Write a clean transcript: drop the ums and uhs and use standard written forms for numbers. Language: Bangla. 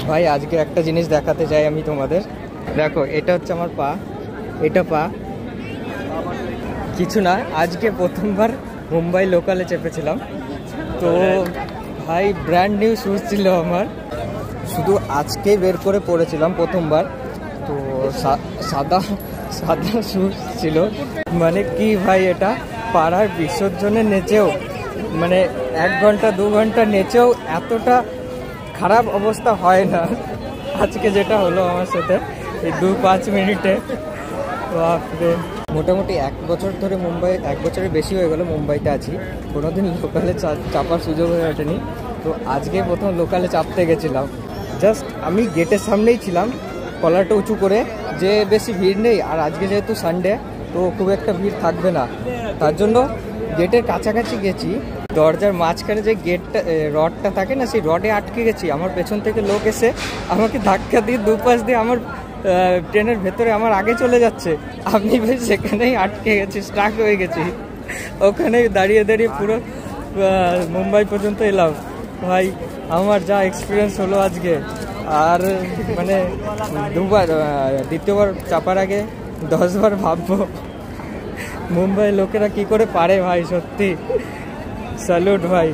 ভাই আজকে একটা জিনিস দেখাতে চাই আমি তোমাদের। দেখো এটা হচ্ছে আমার পা, এটা পা, কিছু না। আজকে প্রথমবার মুম্বাই লোকালে চেপেছিলাম, তো ভাই ব্র্যান্ড নিউ শুজ ছিল আমার, শুধু আজকে বের করে পরেছিলাম প্রথমবার। তো সাদা সাদা শুজ ছিল, মানে কি ভাই, এটা পাড়ার বিসর্জনে নেচেও, মানে 1 ঘন্টা 2 ঘন্টা নেচেও এতটা খারাপ অবস্থা হয় না। আজকে যেটা হলো আমার সাথে এই 2-5 মিনিটে, বাপরে। মোটামুটি 1 বছর ধরে মুম্বাই, 1 বছরের বেশি হয়ে গেল মুম্বাইতে আছি, কোনোদিন লোকালে চাপার সুযোগ হয়ে ওঠেনি। তো আজকে প্রথম লোকালে চাপতে গেছিলাম। জাস্ট আমি গেটের সামনেই ছিলাম, কলারটা উঁচু করে, যে বেশি ভিড় নেই, আর আজকে যেহেতু সানডে তো খুব একটা ভিড় থাকবে না, তার জন্য গেটের কাছাকাছি গেছি। দরজার মাঝখানে যে গেটটা, রডটা থাকে না, সেই রডে আটকে গেছি। আমার পেছন থেকে লোক এসে আমাকে ধাক্কা দিয়ে দুপাশ দিয়ে আমার ট্রেনের ভেতরে আমার আগে চলে যাচ্ছে। আমি বেশ সেখানেই আটকে গেছি, স্টাক হয়ে গেছি, ওখানেই দাঁড়িয়ে দাঁড়িয়ে পুরো মুম্বাই পর্যন্ত এলাম। ভাই আমার যা এক্সপিরিয়েন্স হলো আজকে, আর মানে দ্বিতীয়বার চাপার আগে 10 বার ভাববো মুম্বাই লোকেরা কি করে পারে ভাই, সত্যি স্যালুট ভাই।